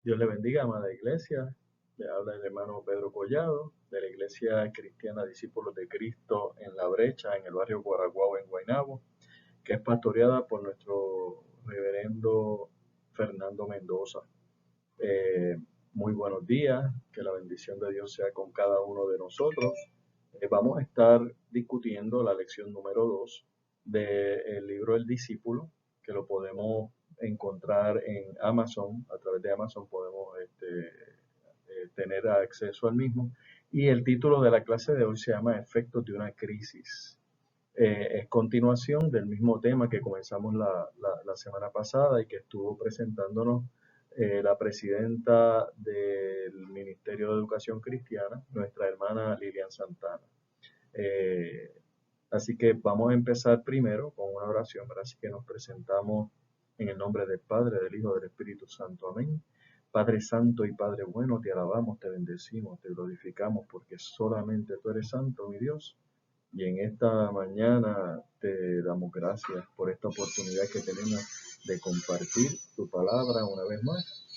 Dios le bendiga, amada iglesia. Le habla el hermano Pedro Collado, de la Iglesia Cristiana Discípulos de Cristo en La Brecha, en el barrio Guaraguao, en Guaynabo, que es pastoreada por nuestro reverendo Fernando Mendoza. Eh, Muy buenos días, que la bendición de Dios sea con cada uno de nosotros. Vamos a estar discutiendo la lección número 2 del libro El Discípulo, que lo podemos encontrar en Amazon. A través de Amazon podemos tener acceso al mismo. Y el título de la clase de hoy se llama Efectos de una crisis. Es continuación del mismo tema que comenzamos la semana pasada y que estuvo presentándonos la presidenta del Ministerio de Educación Cristiana, nuestra hermana Lilian Santana. Eh, Así que vamos a empezar primero con una oración, ¿verdad? Así que nos presentamos en el nombre del Padre, del Hijo, del Espíritu Santo. Amén. Padre Santo y Padre bueno, te alabamos, te bendecimos, te glorificamos, porque solamente tú eres santo, mi Dios. Y en esta mañana te damos gracias por esta oportunidad que tenemos de compartir tu palabra una vez más.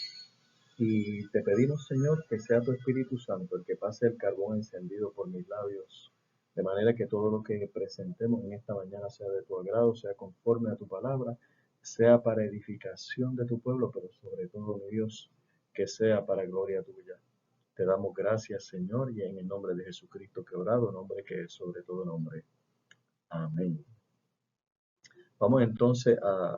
Y te pedimos, Señor, que sea tu Espíritu Santo el que pase el carbón encendido por mis labios, de manera que todo lo que presentemos en esta mañana sea de tu agrado, sea conforme a tu palabra, sea para edificación de tu pueblo, pero sobre todo, mi Dios, que sea para gloria tuya. Te damos gracias, Señor, y en el nombre de Jesucristo que orado, nombre que es sobre todo nombre. Amén. Vamos entonces a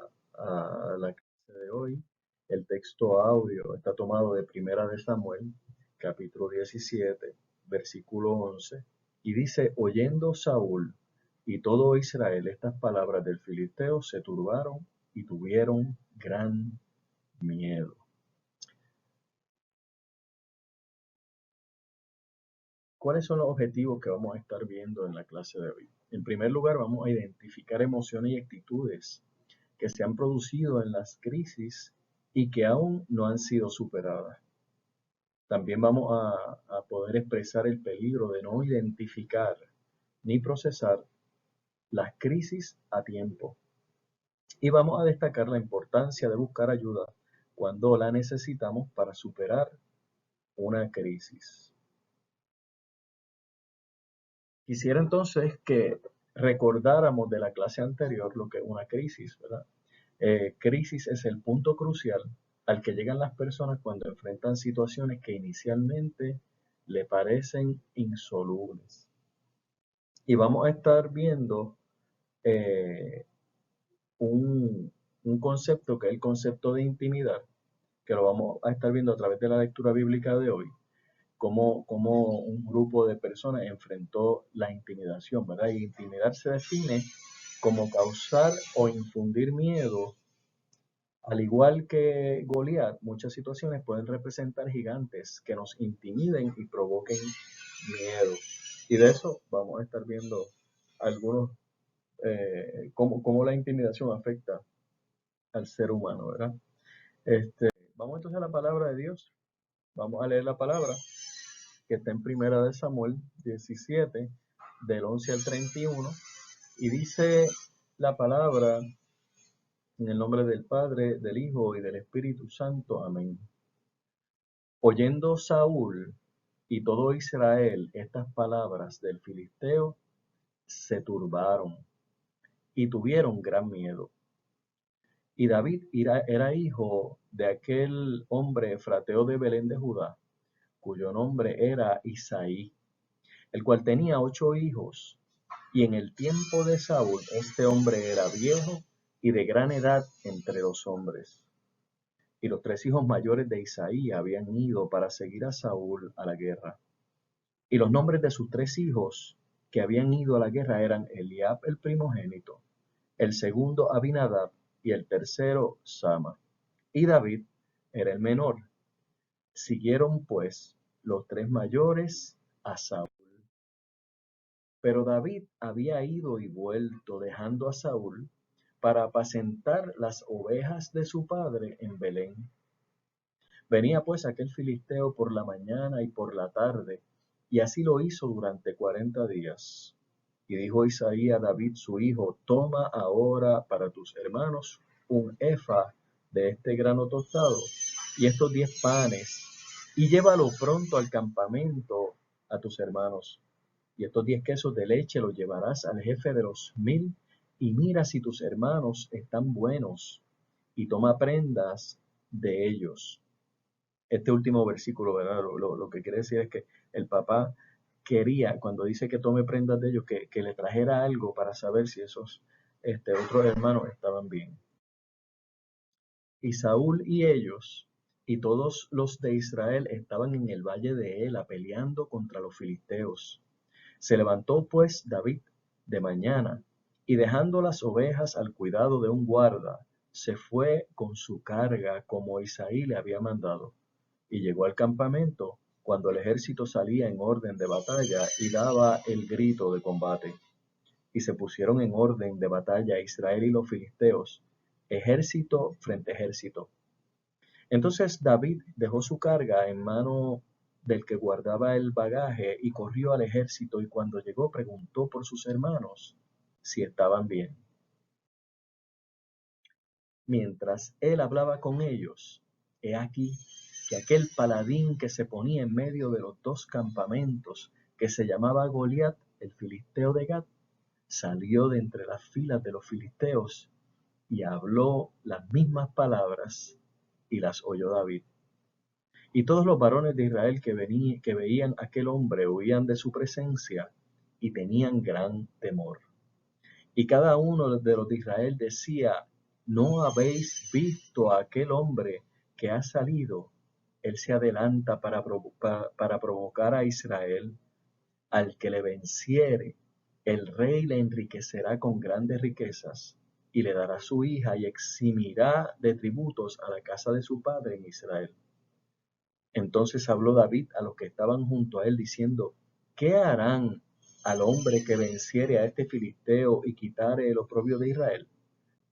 la clase de hoy. El texto audio está tomado de Primera de Samuel, capítulo 17, versículo 11, y dice, oyendo Saúl y todo Israel estas palabras del filisteo, se turbaron y tuvieron gran miedo. ¿Cuáles son los objetivos que vamos a estar viendo en la clase de hoy? En primer lugar, vamos a identificar emociones y actitudes que se han producido en las crisis y que aún no han sido superadas. También vamos a poder expresar el peligro de no identificar ni procesar las crisis a tiempo. Y vamos a destacar la importancia de buscar ayuda cuando la necesitamos para superar una crisis. Quisiera entonces que recordáramos de la clase anterior lo que es una crisis, ¿verdad? Crisis es el punto crucial al que llegan las personas cuando enfrentan situaciones que inicialmente le parecen insolubles. Y vamos a estar viendo eh, un concepto que es el concepto de intimidad, que lo vamos a estar viendo a través de la lectura bíblica de hoy, cómo un grupo de personas enfrentó la intimidación, ¿verdad? Y intimidar se define como causar o infundir miedo. Al igual que Goliat, muchas situaciones pueden representar gigantes que nos intimiden y provoquen miedo. Y de eso vamos a estar viendo algunos, cómo la intimidación afecta al ser humano, ¿verdad? Vamos entonces a la palabra de Dios. Vamos a leer la palabra que está en Primera de Samuel 17, del 11 al 31, y dice la palabra en el nombre del Padre, del Hijo y del Espíritu Santo. Amén. Oyendo Saúl y todo Israel estas palabras del filisteo, se turbaron y tuvieron gran miedo. Y David era hijo de aquel hombre efrateo de Belén de Judá, cuyo nombre era Isaí, el cual tenía 8 hijos. Y en el tiempo de Saúl, este hombre era viejo y de gran edad entre los hombres. Y los 3 hijos mayores de Isaí habían ido para seguir a Saúl a la guerra. Y los nombres de sus 3 hijos que habían ido a la guerra eran Eliab el primogénito, el segundo Abinadab y el tercero Sama. Y David era el menor. Siguieron pues los 3 mayores a Saúl. Pero David había ido y vuelto dejando a Saúl para apacentar las ovejas de su padre en Belén. Venía pues aquel filisteo por la mañana y por la tarde, y así lo hizo durante 40 días. Y dijo Isaí a David su hijo, toma ahora para tus hermanos un efa de este grano tostado y estos 10 panes, y llévalo pronto al campamento a tus hermanos. Y estos 10 quesos de leche los llevarás al jefe de los 1000, y mira si tus hermanos están buenos, y toma prendas de ellos. Este último versículo, ¿verdad? Lo que quiere decir es que el papá quería, cuando dice que tome prendas de ellos, que le trajera algo para saber si esos otros hermanos estaban bien. Y Saúl y ellos y todos los de Israel estaban en el valle de Ela peleando contra los filisteos. Se levantó pues David de mañana y dejando las ovejas al cuidado de un guarda, se fue con su carga como Isaí le había mandado. Y llegó al campamento cuando el ejército salía en orden de batalla y daba el grito de combate. Y se pusieron en orden de batalla Israel y los filisteos, ejército frente a ejército. Entonces David dejó su carga en mano del que guardaba el bagaje y corrió al ejército, y cuando llegó preguntó por sus hermanos si estaban bien. Mientras él hablaba con ellos, he aquí que aquel paladín que se ponía en medio de los dos campamentos, que se llamaba Goliat, el filisteo de Gat, salió de entre las filas de los filisteos y habló las mismas palabras, y las oyó David. Y todos los varones de Israel que veían a aquel hombre huían de su presencia y tenían gran temor. Y cada uno de los de Israel decía: ¿no habéis visto a aquel hombre que ha salido? Él se adelanta para provocar a Israel. Al que le venciere, el rey le enriquecerá con grandes riquezas, y le dará su hija, y eximirá de tributos a la casa de su padre en Israel. Entonces habló David a los que estaban junto a él, diciendo: ¿qué harán al hombre que venciere a este filisteo y quitare el oprobio de Israel?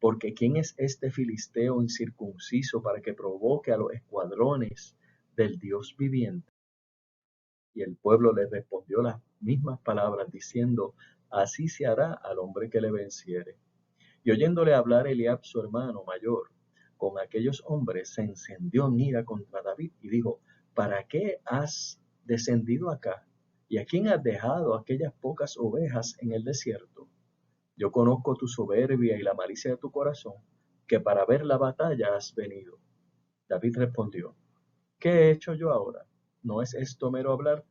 Porque ¿quién es este filisteo incircunciso para que provoque a los escuadrones del Dios viviente? Y el pueblo le respondió las mismas palabras, diciendo: así se hará al hombre que le venciere. Y oyéndole hablar Eliab, su hermano mayor, con aquellos hombres, se encendió en ira contra David y dijo: ¿para qué has descendido acá? ¿Y a quién has dejado aquellas pocas ovejas en el desierto? Yo conozco tu soberbia y la malicia de tu corazón, que para ver la batalla has venido. David respondió: ¿qué he hecho yo ahora? ¿No es esto mero hablar?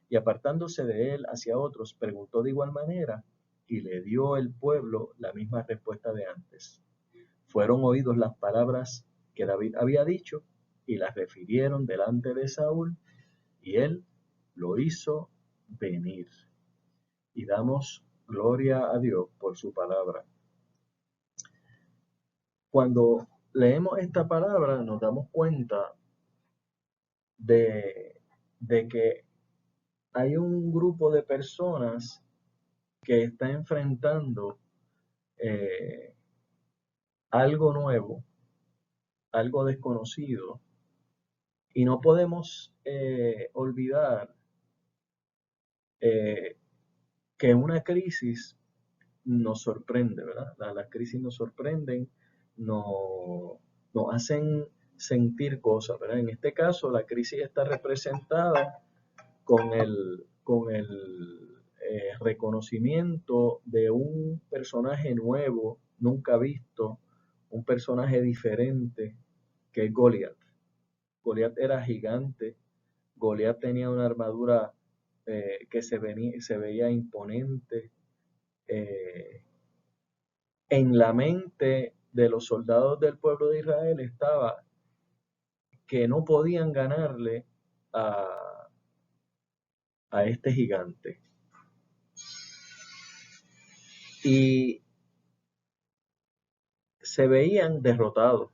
Y apartándose de él hacia otros, preguntó de igual manera, y le dio el pueblo la misma respuesta de antes. Fueron oídos las palabras que David había dicho, y las refirieron delante de Saúl, y él lo hizo venir. Y damos gloria a Dios por su palabra. Cuando leemos esta palabra nos damos cuenta de que hay un grupo de personas que está enfrentando eh, algo nuevo, algo desconocido, y no podemos olvidar eh, que una crisis nos sorprende, ¿verdad? Las crisis nos sorprenden, nos, nos hacen sentir cosas, ¿verdad? En este caso, la crisis está representada con el reconocimiento de un personaje nuevo, nunca visto, un personaje diferente, que es Goliat. Goliat era gigante, Goliat tenía una armadura que se veía imponente. En la mente de los soldados del pueblo de Israel estaba que no podían ganarle a, a este gigante. Y se veían derrotados.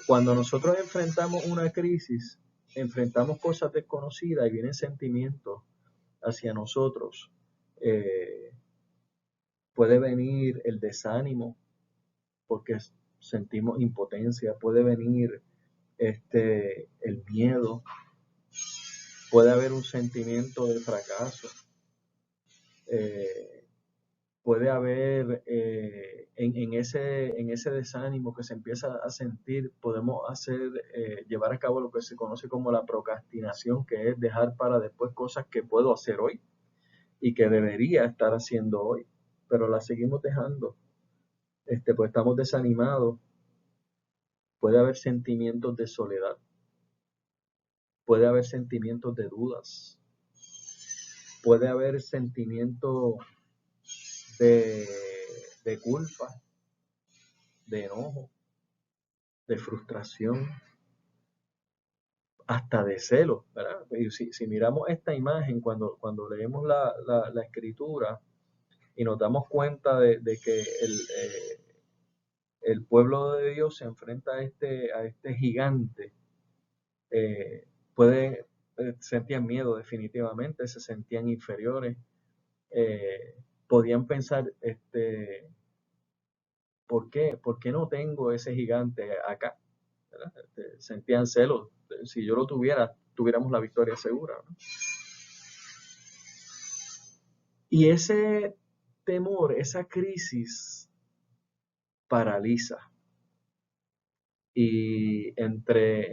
Cuando nosotros enfrentamos una crisis, enfrentamos cosas desconocidas y vienen sentimientos hacia nosotros. Puede venir el desánimo porque sentimos impotencia, puede venir el miedo, puede haber un sentimiento de fracaso, puede haber en ese desánimo que se empieza a sentir, podemos llevar a cabo lo que se conoce como la procrastinación, que es dejar para después cosas que puedo hacer hoy y que debería estar haciendo hoy, pero las seguimos dejando, pues estamos desanimados. Puede haber sentimientos de soledad, puede haber sentimientos de dudas, puede haber sentimientos de, de culpa, de enojo, de frustración, hasta de celos, ¿verdad? Y si miramos esta imagen, cuando leemos la escritura y nos damos cuenta de que el pueblo de Dios se enfrenta a este gigante, eh, puede, sentían miedo definitivamente, se sentían inferiores, podían pensar, ¿por qué no tengo ese gigante acá? ¿Verdad? Sentían celos, si yo lo tuviera, tuviéramos la victoria segura, ¿no? Y ese temor, esa crisis paraliza. Y entre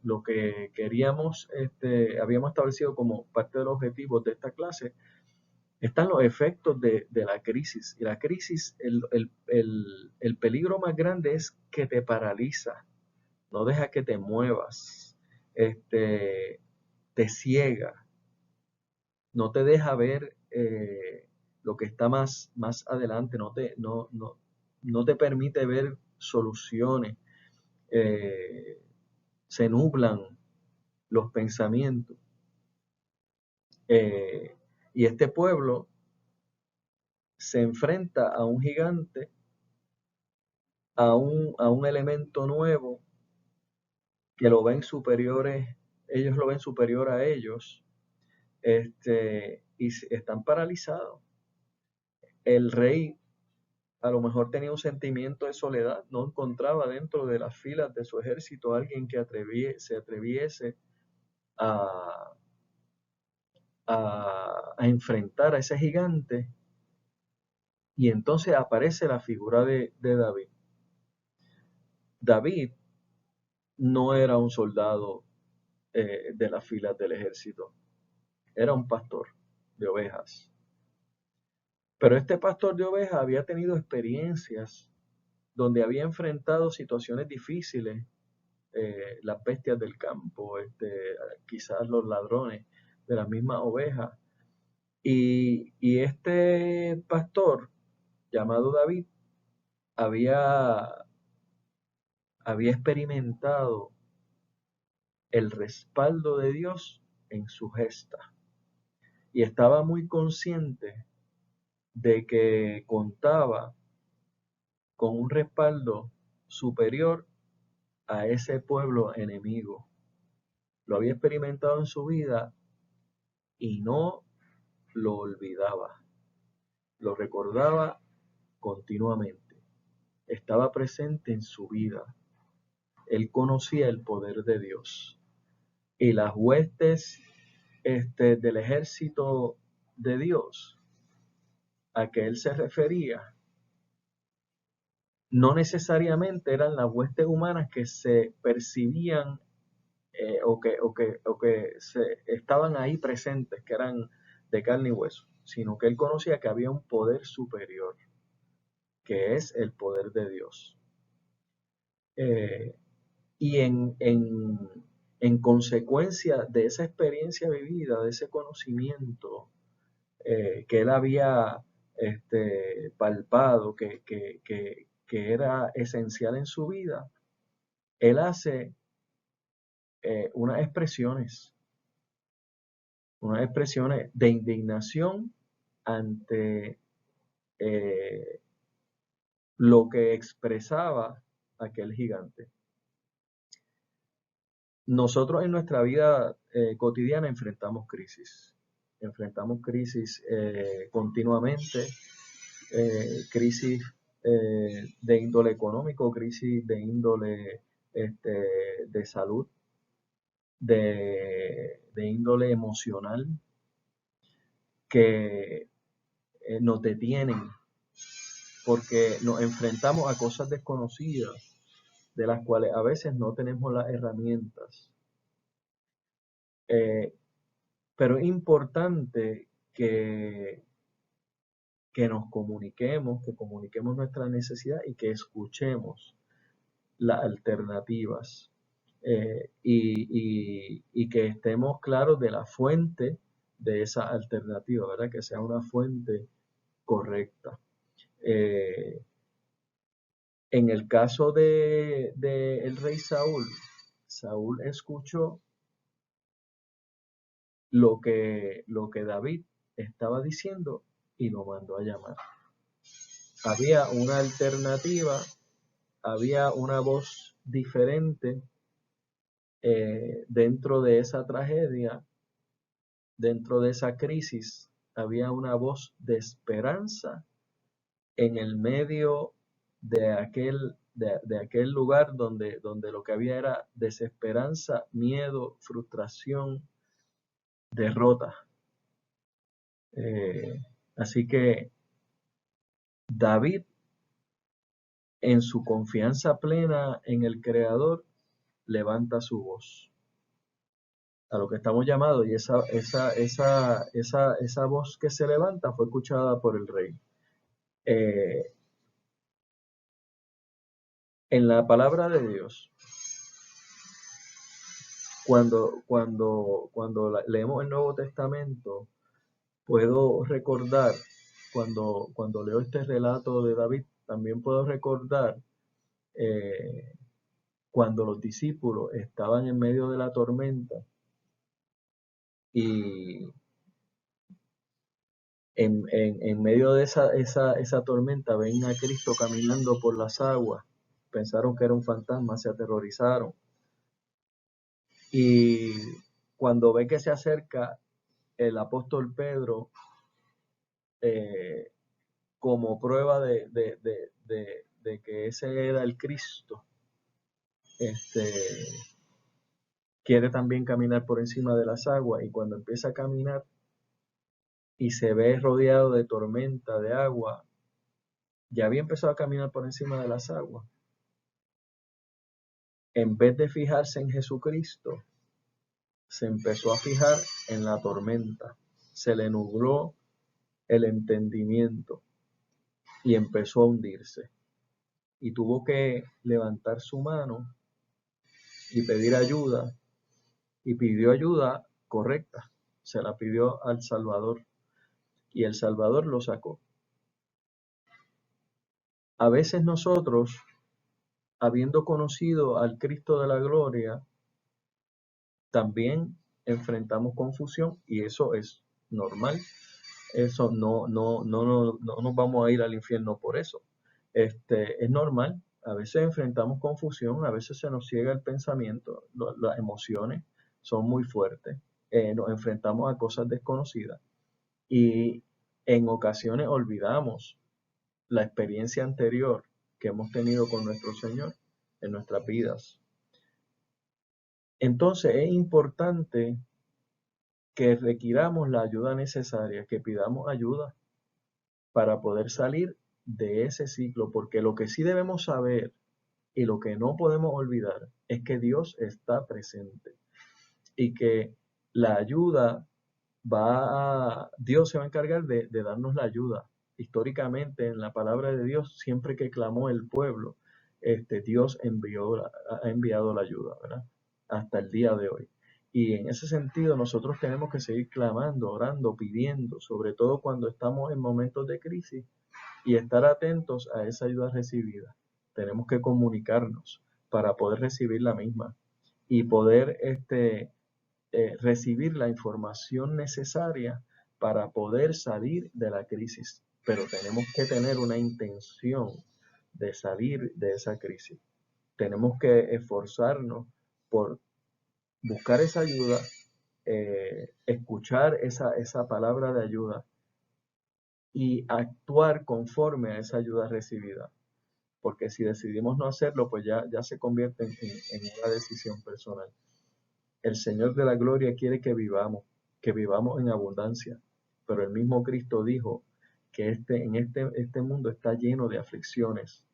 lo que queríamos, habíamos establecido como parte de los objetivos de esta clase, están los efectos de la crisis. Y la crisis, el peligro más grande es que te paraliza, no deja que te muevas, te ciega, no te deja ver lo que está más adelante, no te permite ver soluciones, eh, se nublan los pensamientos. Eh, y este pueblo se enfrenta a un gigante, a un elemento nuevo que ellos lo ven superior a ellos, y están paralizados. El rey a lo mejor tenía un sentimiento de soledad, no encontraba dentro de las filas de su ejército alguien que se atreviese a, a enfrentar a ese gigante, y entonces aparece la figura de David. David no era un soldado de las filas del ejército, era un pastor de ovejas. Pero este pastor de ovejas había tenido experiencias donde había enfrentado situaciones difíciles, las bestias del campo, quizás los ladrones de las mismas ovejas. Y este pastor llamado David había, había experimentado el respaldo de Dios en su gesta y estaba muy consciente de que contaba con un respaldo superior a ese pueblo enemigo. Lo había experimentado en su vida y no lo olvidaba, lo recordaba continuamente, estaba presente en su vida. Él conocía el poder de Dios y las huestes, del ejército de Dios a que él se refería no necesariamente eran las huestes humanas que se percibían, o que estaban ahí presentes, que eran de carne y hueso, sino que él conocía que había un poder superior, que es el poder de Dios. Y en consecuencia de esa experiencia vivida, de ese conocimiento que él había palpado, que era esencial en su vida, él hace unas expresiones de indignación ante lo que expresaba aquel gigante. Nosotros en nuestra vida cotidiana enfrentamos crisis continuamente, crisis de índole económico, crisis de índole de salud, de índole emocional, que nos detienen, porque nos enfrentamos a cosas desconocidas, de las cuales a veces no tenemos las herramientas. Pero es importante que nos comuniquemos, que comuniquemos nuestra necesidad y que escuchemos las alternativas, y que estemos claros de la fuente de esa alternativa, ¿verdad? Que sea una fuente correcta. En el caso de el rey Saúl, Saúl escuchó lo que David estaba diciendo y lo mandó a llamar. Había una alternativa, había una voz diferente dentro de esa tragedia, dentro de esa crisis. Había una voz de esperanza en el medio de aquel lugar donde lo que había era desesperanza, miedo, frustración, derrota. Así que David, en su confianza plena en el Creador, levanta su voz a lo que estamos llamados, y esa voz que se levanta fue escuchada por el rey. En la palabra de Dios, cuando leemos el Nuevo Testamento, puedo recordar, cuando leo este relato de David, también puedo recordar cuando los discípulos estaban en medio de la tormenta y en medio de esa tormenta ven a Cristo caminando por las aguas. Pensaron que era un fantasma, se aterrorizaron. Y cuando ve que se acerca el apóstol Pedro, como prueba de que ese era el Cristo, quiere también caminar por encima de las aguas, y cuando empieza a caminar y se ve rodeado de tormenta, de agua, ya había empezado a caminar por encima de las aguas. En vez de fijarse en Jesucristo, se empezó a fijar en la tormenta, se le nubló el entendimiento y empezó a hundirse. Y tuvo que levantar su mano y pedir ayuda, y pidió ayuda correcta, se la pidió al Salvador, y el Salvador lo sacó. A veces nosotros, habiendo conocido al Cristo de la gloria, también enfrentamos confusión, y eso es normal. Eso no nos vamos a ir al infierno por eso. Es normal. A veces enfrentamos confusión, a veces se nos ciega el pensamiento, las emociones son muy fuertes, nos enfrentamos a cosas desconocidas, y en ocasiones olvidamos la experiencia anterior que hemos tenido con nuestro Señor en nuestras vidas. Entonces es importante que requiramos la ayuda necesaria, que pidamos ayuda para poder salir de ese ciclo, porque lo que sí debemos saber y lo que no podemos olvidar es que Dios está presente, y que la ayuda Dios se va a encargar de darnos la ayuda. Históricamente, en la palabra de Dios, siempre que clamó el pueblo, Dios ha enviado la ayuda, ¿verdad? Hasta el día de hoy. Y en ese sentido, nosotros tenemos que seguir clamando, orando, pidiendo, sobre todo cuando estamos en momentos de crisis, y estar atentos a esa ayuda recibida. Tenemos que comunicarnos para poder recibir la misma y poder recibir la información necesaria para poder salir de la crisis. Pero tenemos que tener una intención de salir de esa crisis. Tenemos que esforzarnos por buscar esa ayuda, escuchar esa palabra de ayuda y actuar conforme a esa ayuda recibida. Porque si decidimos no hacerlo, pues ya se convierte en una decisión personal. El Señor de la gloria quiere que vivamos en abundancia, pero el mismo Cristo dijo que este mundo está lleno de aflicciones,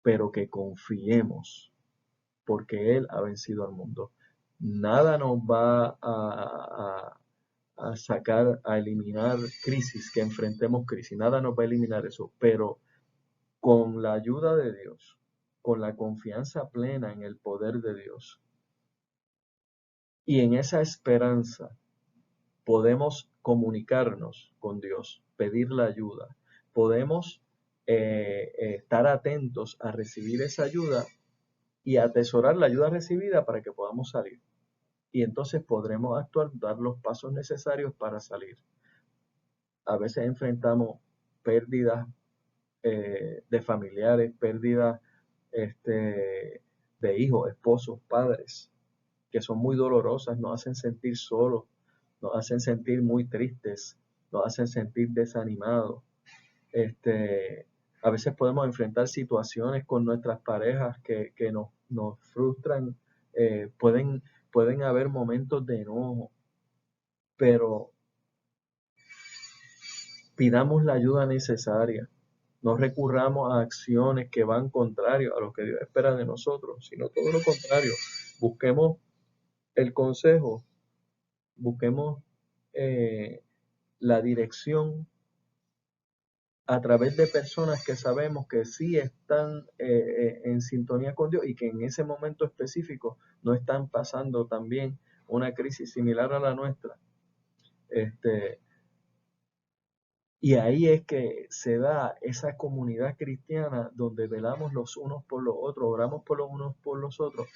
pero que confiemos, porque Él ha vencido al mundo. Nada nos va a sacar, a eliminar crisis, que enfrentemos crisis, nada nos va a eliminar eso, pero con la ayuda de Dios, con la confianza plena en el poder de Dios y en esa esperanza, podemos comunicarnos con Dios, pedir la ayuda, podemos estar atentos a recibir esa ayuda y atesorar la ayuda recibida para que podamos salir. Y entonces podremos actuar, dar los pasos necesarios para salir. A veces enfrentamos pérdidas de familiares, pérdidas de hijos, esposos, padres, que son muy dolorosas, nos hacen sentir solos, nos hacen sentir muy tristes, nos hacen sentir desanimados. A veces podemos enfrentar situaciones con nuestras parejas que nos frustran, pueden haber momentos de enojo, pero pidamos la ayuda necesaria. No recurramos a acciones que van contrario a lo que Dios espera de nosotros, sino todo lo contrario. Busquemos el consejo, busquemos la dirección a través de personas que sabemos que sí están en sintonía con Dios y que en ese momento específico no están pasando también una crisis similar a la nuestra. Y ahí es que se da esa comunidad cristiana donde velamos los unos por los otros, oramos por los unos por los otros.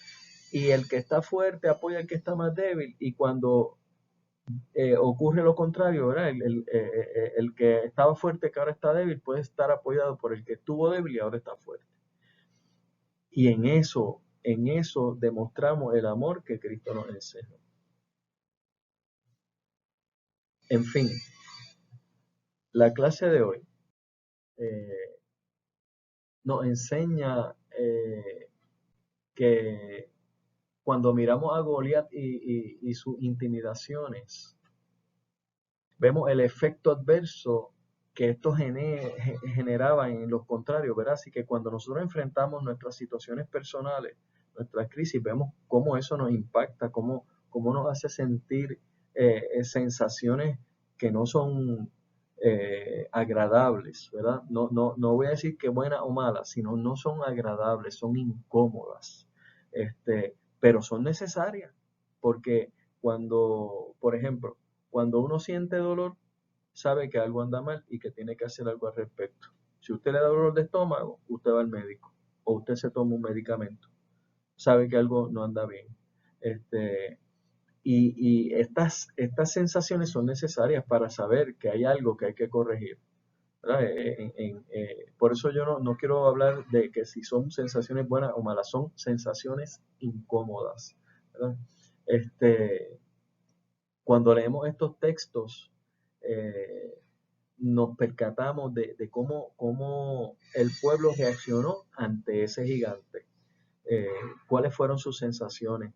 Y el que está fuerte apoya al que está más débil. Y cuando ocurre lo contrario, ¿verdad? El que estaba fuerte que ahora está débil puede estar apoyado por el que estuvo débil y ahora está fuerte. Y en eso demostramos el amor que Cristo nos enseña. En fin, la clase de hoy nos enseña que cuando miramos a Goliat y sus intimidaciones, vemos el efecto adverso que esto generaba en los contrarios, ¿verdad? Así que cuando nosotros enfrentamos nuestras situaciones personales, nuestras crisis, vemos cómo eso nos impacta, cómo nos hace sentir sensaciones que no son agradables, ¿verdad? No voy a decir que buenas o malas, sino no son agradables, son incómodas, pero son necesarias, porque cuando, por ejemplo, cuando uno siente dolor, sabe que algo anda mal y que tiene que hacer algo al respecto. Si usted le da dolor de estómago, usted va al médico o usted se toma un medicamento. Sabe que algo no anda bien. Y estas sensaciones son necesarias para saber que hay algo que hay que corregir. Por eso yo no quiero hablar de que si son sensaciones buenas o malas, son sensaciones incómodas, ¿verdad? Cuando leemos estos textos, nos percatamos de cómo el pueblo reaccionó ante ese gigante. ¿Cuáles fueron sus sensaciones?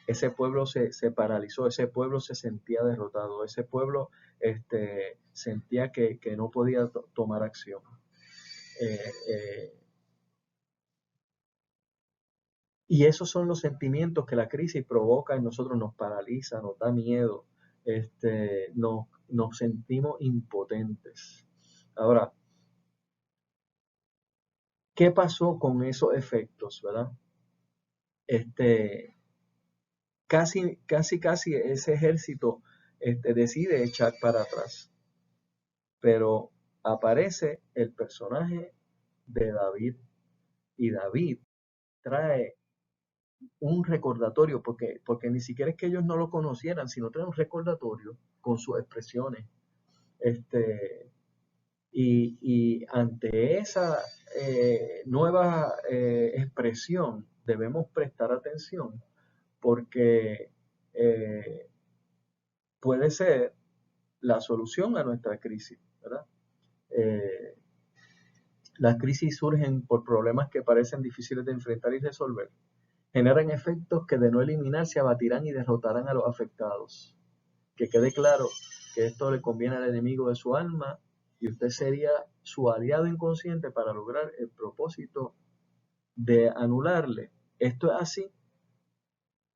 Ese pueblo se paralizó, ese pueblo se sentía derrotado, ese pueblo sentía que no podía tomar acción. Y esos son los sentimientos que la crisis provoca en nosotros, nos paraliza, nos da miedo, nos sentimos impotentes. Ahora, ¿qué pasó con esos efectos, verdad? Casi ese ejército decide echar para atrás, pero aparece el personaje de David y David trae un recordatorio, porque ni siquiera es que ellos no lo conocieran, sino trae un recordatorio con sus expresiones. Y ante esa nueva expresión debemos prestar atención, porque puede ser la solución a nuestra crisis, ¿verdad? Las crisis surgen por problemas que parecen difíciles de enfrentar y resolver. Generan efectos que de no eliminar se abatirán y derrotarán a los afectados. Que quede claro que esto le conviene al enemigo de su alma y usted sería su aliado inconsciente para lograr el propósito de anularle. Esto es así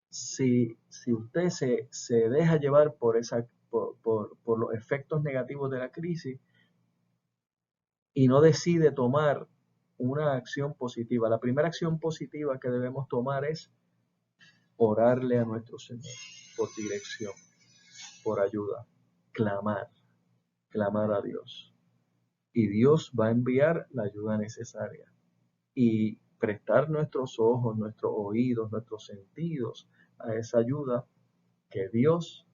si usted se deja llevar por los efectos negativos de la crisis y no decide tomar una acción positiva. La primera acción positiva que debemos tomar es orarle a nuestro Señor por dirección, por ayuda, clamar a Dios. Y Dios va a enviar la ayuda necesaria. Y prestar nuestros ojos, nuestros oídos, nuestros sentidos a esa ayuda que Dios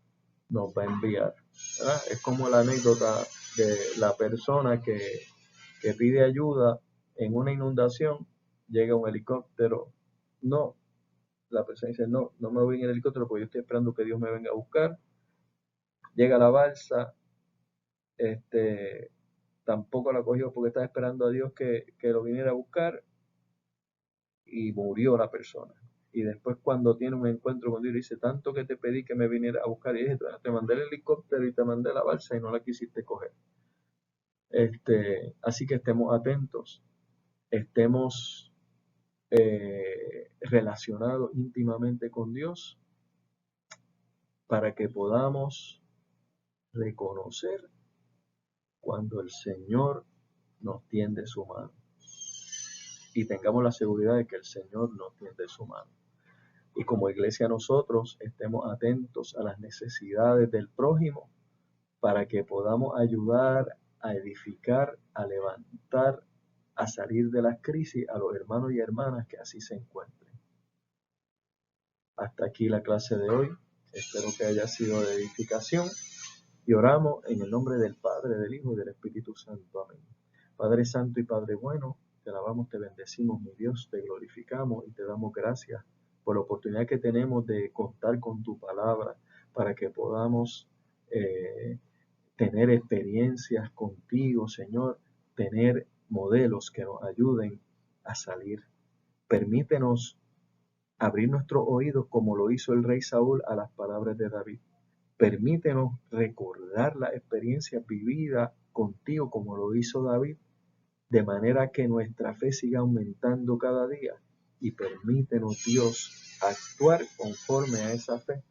nos va a enviar, ¿verdad? Es como la anécdota de la persona que pide ayuda en una inundación, llega un helicóptero, no, la persona dice, no, no me voy en el helicóptero porque yo estoy esperando que Dios me venga a buscar, llega la balsa, tampoco la cogió porque estaba esperando a Dios que lo viniera a buscar y murió la persona. Y después cuando tiene un encuentro con Dios, dice, tanto que te pedí que me viniera a buscar, y dije, te mandé el helicóptero y te mandé la balsa y no la quisiste coger. Así que estemos atentos, estemos relacionados íntimamente con Dios para que podamos reconocer cuando el Señor nos tiende su mano y tengamos la seguridad de que el Señor nos tiende su mano. Y como iglesia nosotros estemos atentos a las necesidades del prójimo para que podamos ayudar a edificar, a levantar, a salir de las crisis a los hermanos y hermanas que así se encuentren. Hasta aquí la clase de hoy. Espero que haya sido de edificación y oramos en el nombre del Padre, del Hijo y del Espíritu Santo. Amén. Padre Santo y Padre bueno, te alabamos, te bendecimos, mi Dios, te glorificamos y te damos gracias por la oportunidad que tenemos de contar con tu palabra para que podamos tener experiencias contigo, Señor, tener modelos que nos ayuden a salir. Permítenos abrir nuestros oídos como lo hizo el rey Saúl a las palabras de David. Permítenos recordar la experiencia vivida contigo como lo hizo David, de manera que nuestra fe siga aumentando cada día. Y permítenos, Dios, actuar conforme a esa fe,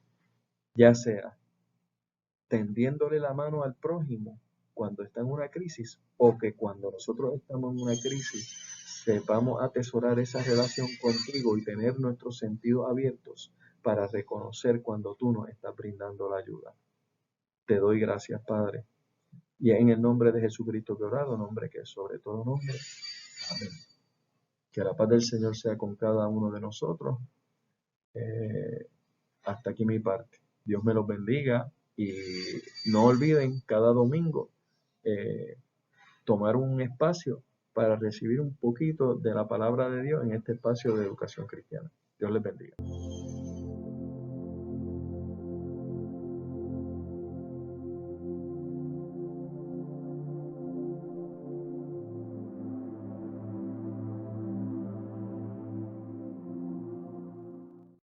ya sea tendiéndole la mano al prójimo cuando está en una crisis, o que cuando nosotros estamos en una crisis sepamos atesorar esa relación contigo y tener nuestros sentidos abiertos para reconocer cuando tú nos estás brindando la ayuda. Te doy gracias, Padre. Y en el nombre de Jesucristo que he orado, nombre que es sobre todo nombre. Amén. Que la paz del Señor sea con cada uno de nosotros. Hasta aquí mi parte. Dios me los bendiga y no olviden cada domingo tomar un espacio para recibir un poquito de la palabra de Dios en este espacio de educación cristiana. Dios les bendiga.